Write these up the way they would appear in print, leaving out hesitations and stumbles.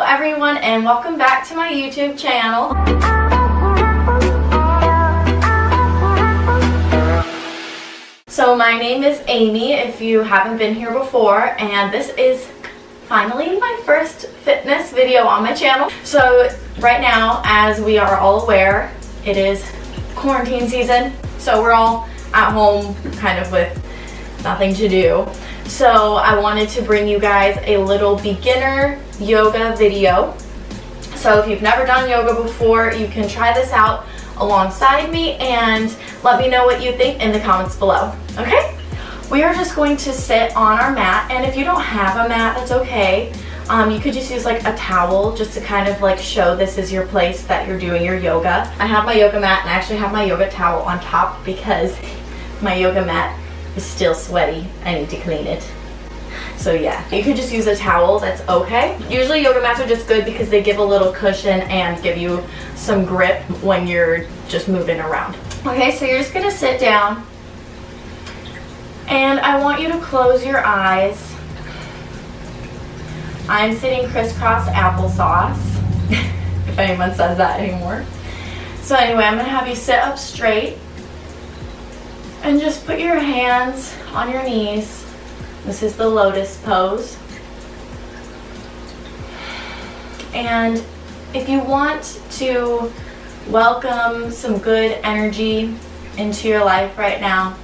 everyone, and welcome back to my YouTube channel. So my name is Amy, if you haven't been here before, and this is finally my first fitness video on my channel. So right now, as we are all aware, it is quarantine season, so we're all at home kind of with nothing to do. So I wanted to bring you guys a little beginner yoga video. So if you've never done yoga before, you can try this out alongside me and let me know what you think in the comments below. Okay? We are just going to sit on our mat, and if you don't have a mat, that's okay. You could just use like a towel just to kind of like show this is your place that you're doing your yoga. I have my yoga mat and I actually have my yoga towel on top because my yoga mat is still sweaty. I need to clean it. So yeah, you could just use a towel, that's okay. Usually yoga mats are just good because they give a little cushion and give you some grip when you're just moving around. Okay, so you're just gonna sit down and I want you to close your eyes. I'm sitting crisscross applesauce, if anyone says that anymore. So anyway, I'm gonna have you sit up straight and just put your hands on your knees. This is the Lotus Pose. And if you want to welcome some good energy into your life right now,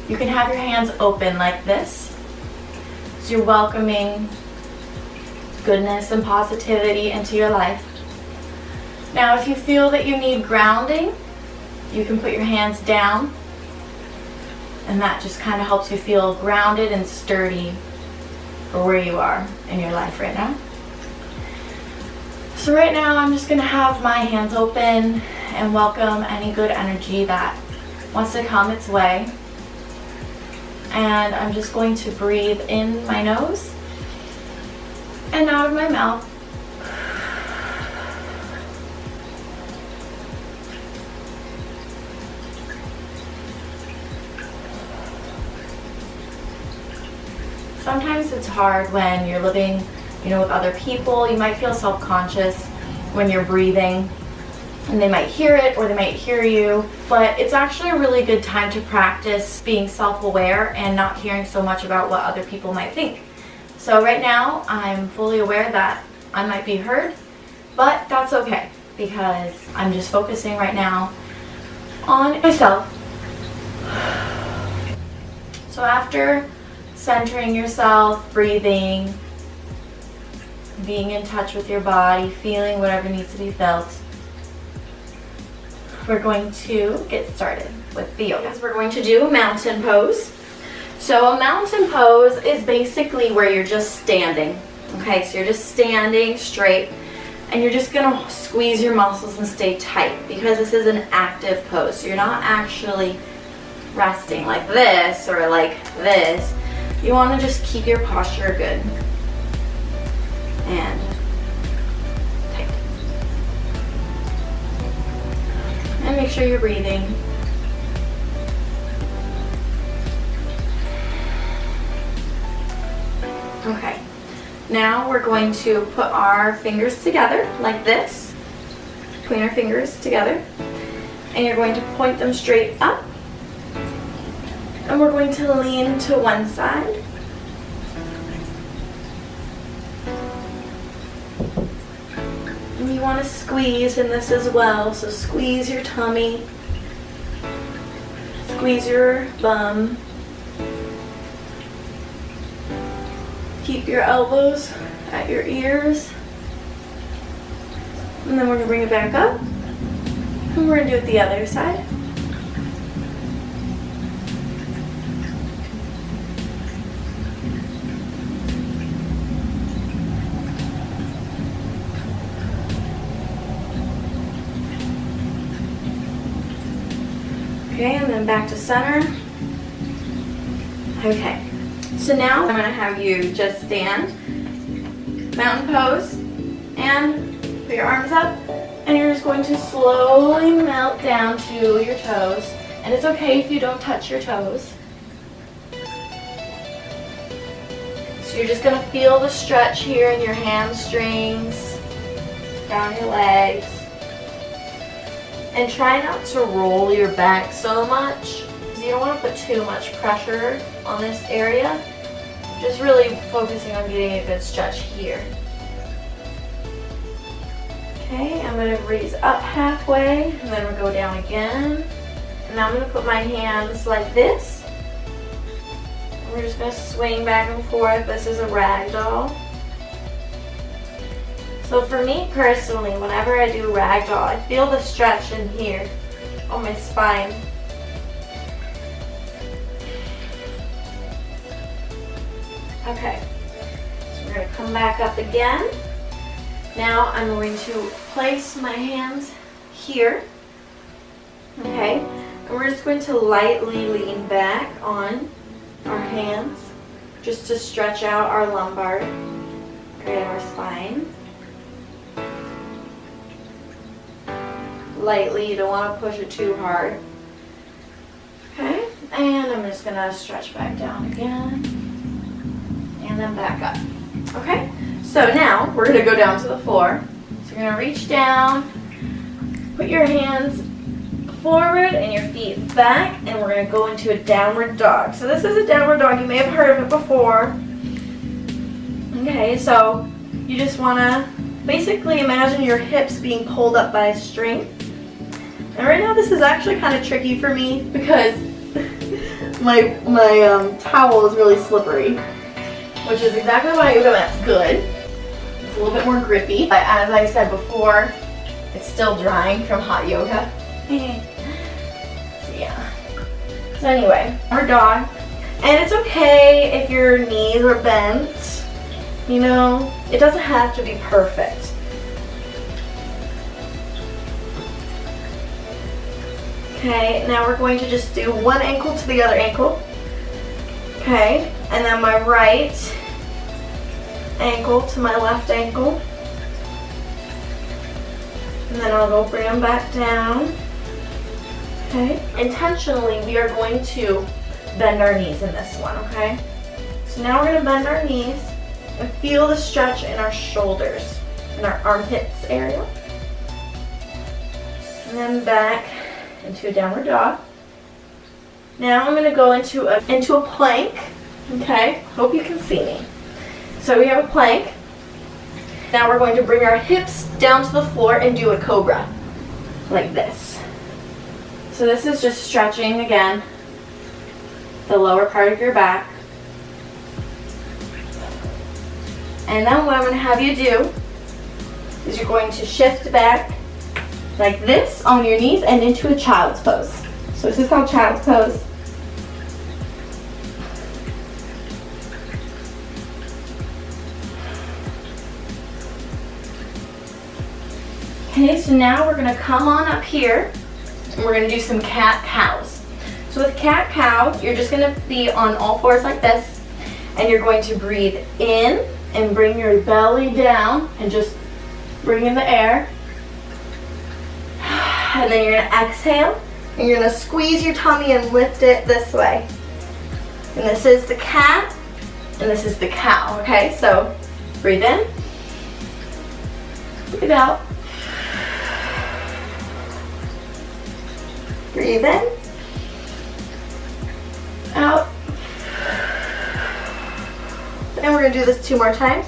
you can have your hands open like this. So you're welcoming goodness and positivity into your life. Now, if you feel that you need grounding, you can put your hands down, and that just kind of helps you feel grounded and sturdy for where you are in your life right now. So right now I'm just going to have my hands open and welcome any good energy that wants to come its way. And I'm just going to breathe in my nose and out of my mouth. Sometimes it's hard when you're living, with other people. You might feel self-conscious when you're breathing, and they might hear it or they might hear you, but it's actually a really good time to practice being self-aware and not caring so much about what other people might think. So right now, I'm fully aware that I might be heard, but that's okay because I'm just focusing right now on myself. So after centering yourself, breathing, being in touch with your body, feeling whatever needs to be felt, we're going to get started with the yoga. We're going to do a mountain pose. So a mountain pose is basically where you're just standing. Okay, so you're just standing straight and you're just gonna squeeze your muscles and stay tight because this is an active pose. So you're not actually resting like this or like this. You want to just keep your posture good and tight. And make sure you're breathing. Okay, now we're going to put our fingers together like this. Point our fingers together. And you're going to point them straight up. And we're going to lean to one side. And you want to squeeze in this as well. So squeeze your tummy. Squeeze your bum. Keep your elbows at your ears. And then we're going to bring it back up. And we're going to do it the other side. Okay, and then back to center. Okay, so now I'm going to have you just stand, mountain pose, and put your arms up, and you're just going to slowly melt down to your toes. And it's okay if you don't touch your toes. So you're just going to feel the stretch here in your hamstrings. down your legs. And try not to roll your back so much, because you don't want to put too much pressure on this area. Just really focusing on getting a good stretch here. Okay, I'm going to raise up halfway, and then we'll go down again. And now I'm going to put my hands like this. And we're just going to swing back and forth. This is a rag doll. So for me personally, whenever I do ragdoll, I feel the stretch in here on my spine. Okay, so we're going to come back up again. Now I'm going to place my hands here. Okay, and we're just going to lightly lean back on our hands just to stretch out our lumbar, create our spine. Lightly, you don't want to push it too hard. Okay, and I'm just going to stretch back down again and then back up. Okay, so now we're going to go down to the floor. So you're going to reach down, put your hands forward and your feet back, and we're going to go into a downward dog. So this is a downward dog. You may have heard of it before. Okay, so you just want to basically imagine your hips being pulled up by a string. And right now this is actually kind of tricky for me because my towel is really slippery, which is exactly why yoga mat's good. It's a little bit more grippy, but as I said before, it's still drying from hot yoga. So yeah. So anyway, our dog. And it's okay if your knees are bent. You know, it doesn't have to be perfect. Okay, now we're going to just do one ankle to the other ankle. Okay, and then my right ankle to my left ankle. And then I'll go bring them back down. Okay, intentionally we are going to bend our knees in this one, okay? So now we're going to bend our knees and feel the stretch in our shoulders, in our armpits area. And then back into a downward dog. Now I'm going to go into a plank. Okay, hope you can see me. So we have a plank. Now we're going to bring our hips down to the floor and do a cobra, like this. So this is just stretching again the lower part of your back. And then what I'm going to have you do is you're going to shift back like this on your knees and into a child's pose. So this is called child's pose. Okay, so now we're going to come on up here and we're going to do some cat-cows. So with cat-cow, you're just going to be on all fours like this, and you're going to breathe in and bring your belly down and just bring in the air. And then you're going to exhale, and you're going to squeeze your tummy and lift it this way. And this is the cat, and this is the cow, okay? So breathe in, breathe out, breathe in, out. And we're going to do this 2 more times.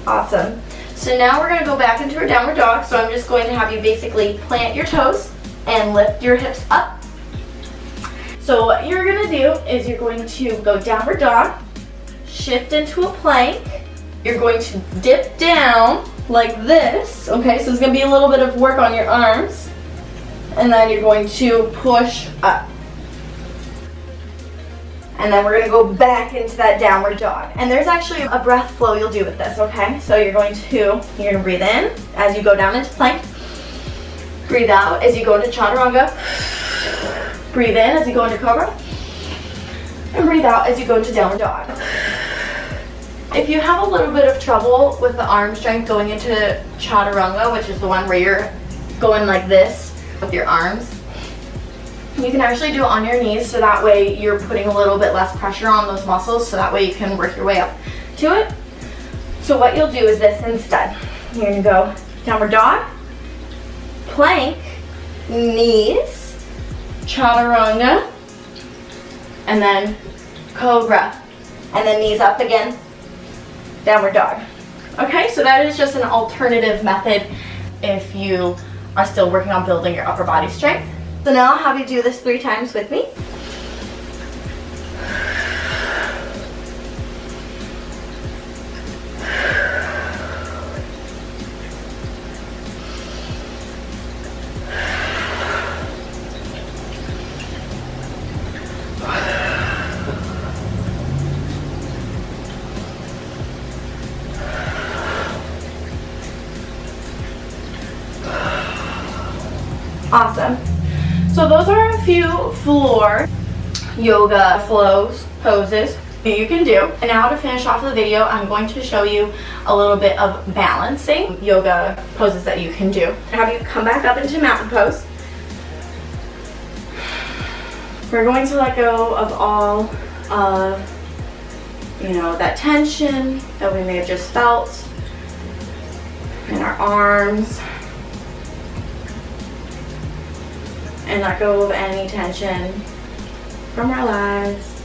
Awesome. So now we're going to go back into our downward dog. So I'm just going to have you basically plant your toes and lift your hips up. So what you're going to do is you're going to go downward dog, shift into a plank. You're going to dip down like this. Okay, so it's going to be a little bit of work on your arms. And then you're going to push up. And then we're going to go back into that downward dog. And there's actually a breath flow you'll do with this, okay? So you're going to breathe in as you go down into plank. Breathe out as you go into chaturanga. Breathe in as you go into cobra. And breathe out as you go into downward dog. If you have a little bit of trouble with the arm strength going into chaturanga, which is the one where you're going like this with your arms, You can actually do it on your knees, so that way you're putting a little bit less pressure on those muscles, so that way you can work your way up to it. So what you'll do is this instead. You're gonna go downward dog, plank, knees, chaturanga, and then cobra, and then knees up again, downward dog. Okay, so that is just an alternative method if you are still working on building your upper body strength. So now I'll have you do this 3 times with me. Awesome. So those are a few floor yoga poses that you can do. And now to finish off the video, I'm going to show you a little bit of balancing yoga poses that you can do. Have you come back up into mountain pose. We're going to let go of all of, that tension that we may have just felt in our arms. And let go of any tension from our lives.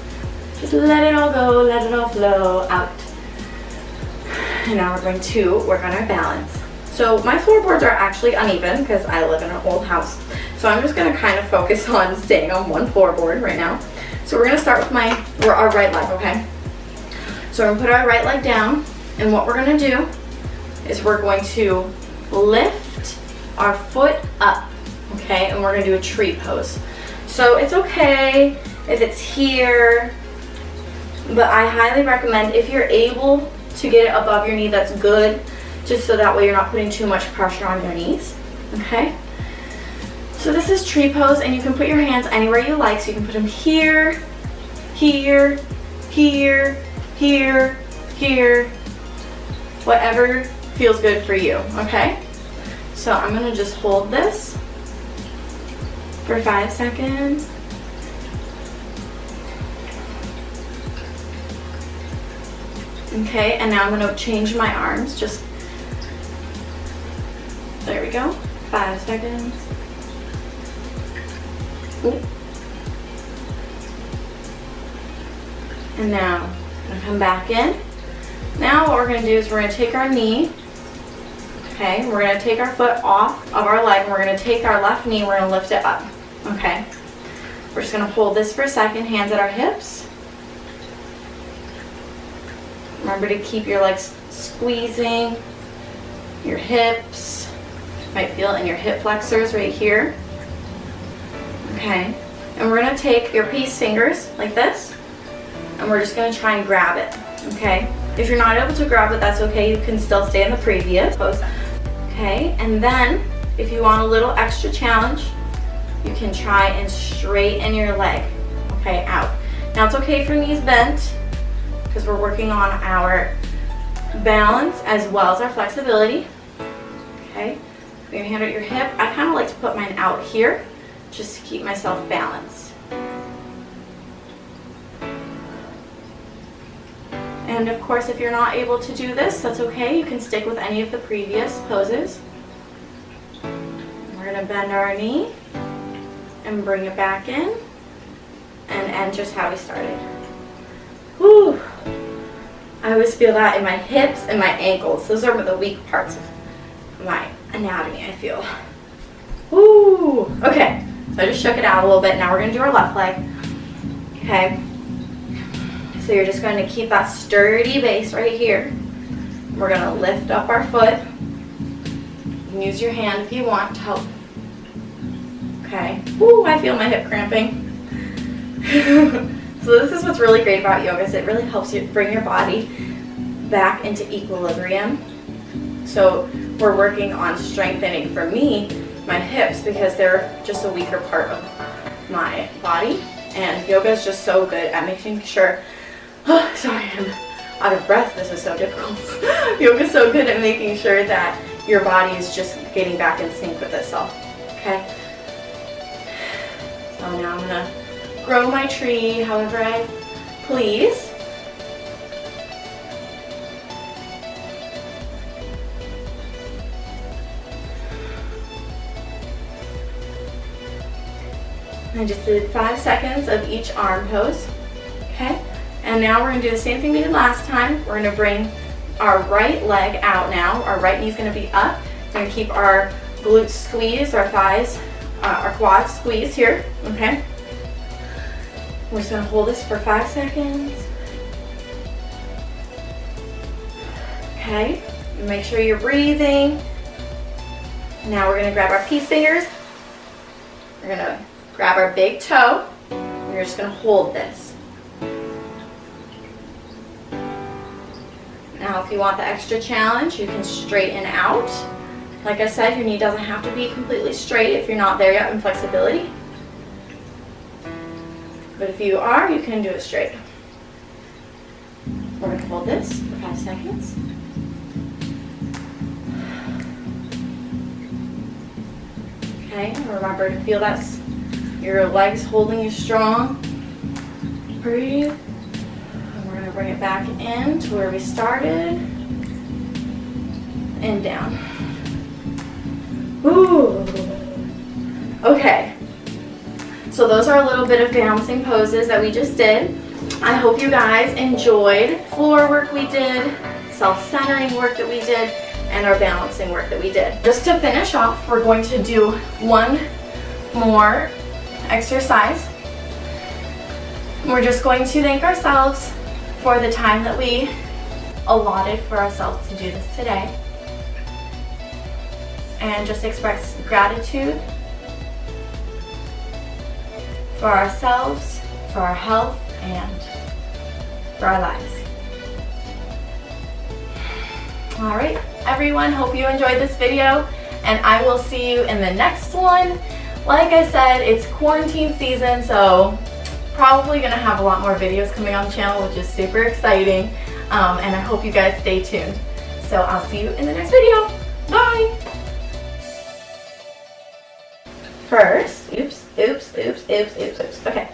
Just let it all go, let it all flow out. And now we're going to work on our balance. So my floorboards are actually uneven because I live in an old house. So I'm just gonna kind of focus on staying on one floorboard right now. So we're gonna start with our right leg, okay? So we're gonna put our right leg down, and what we're gonna do is we're going to lift our foot up. Okay, and we're gonna do a tree pose. So it's okay if it's here, but I highly recommend if you're able to get it above your knee, that's good, just so that way you're not putting too much pressure on your knees, okay? So this is tree pose, and you can put your hands anywhere you like, so you can put them here, here, here, here, here, whatever feels good for you, okay? So I'm gonna just hold this for 5 seconds. Okay, and now I'm going to change my arms. Just, there we go. 5 seconds. Ooh. And now I'm going to come back in. Now what we're going to do is we're going to take our knee. Okay, we're going to take our foot off of our leg, and we're going to take our left knee, we're going to lift it up. Okay, we're just going to hold this for a second, hands at our hips. Remember to keep your legs squeezing, your hips. You might feel it in your hip flexors right here. Okay, and we're going to take your peace fingers like this, and we're just going to try and grab it. Okay, if you're not able to grab it, that's okay. You can still stay in the previous pose. Okay, and then if you want a little extra challenge, you can try and straighten your leg, okay, out. Now it's okay for knees bent, because we're working on our balance as well as our flexibility. Okay, you're gonna hand out your hip. I kind of like to put mine out here, just to keep myself balanced. And of course, if you're not able to do this, that's okay. You can stick with any of the previous poses. We're gonna bend our knee and bring it back in and end just how we started. Whew. I always feel that in my hips and my ankles. Those are the weak parts of my anatomy, I feel. Woo! Okay, so I just shook it out a little bit. Now we're gonna do our left leg. Okay. So you're just going to keep that sturdy base right here. We're going to lift up our foot. You can use your hand if you want to help. Okay. Ooh, I feel my hip cramping. So this is what's really great about yoga, is it really helps you bring your body back into equilibrium. So we're working on strengthening, for me, my hips, because they're just a weaker part of my body. And yoga is just so good at making sure, oh, sorry, I'm out of breath. This is so difficult. Yoga is so good at making sure that your body is just getting back in sync with itself. Okay? So now I'm gonna grow my tree however I please. I just did 5 seconds of each arm pose. Okay, and now we're gonna do the same thing we did last time. We're gonna bring our right leg out now. Our right knee's gonna be up. We're gonna keep our glutes squeezed, our thighs, our quads squeezed here, okay? We're just gonna hold this for 5 seconds. Okay, make sure you're breathing. Now we're gonna grab our peace fingers. We're gonna grab our big toe. And you're just gonna hold this. Now if you want the extra challenge, you can straighten out. Like I said, your knee doesn't have to be completely straight if you're not there yet in flexibility. But if you are, you can do it straight. We're gonna hold this for 5 seconds. Okay, remember to feel that's your legs holding you strong. Breathe. And we're gonna bring it back in to where we started. And down. Ooh. Okay. So those are a little bit of balancing poses that we just did. I hope you guys enjoyed floor work we did, self-centering work that we did, and our balancing work that we did. Just to finish off, we're going to do one more exercise. We're just going to thank ourselves for the time that we allotted for ourselves to do this today. And just express gratitude for ourselves, for our health, and for our lives. All right, everyone, hope you enjoyed this video, and I will see you in the next one. Like I said, it's quarantine season, so probably gonna have a lot more videos coming on the channel, which is super exciting, and I hope you guys stay tuned. So I'll see you in the next video. Bye! First, oops. Okay.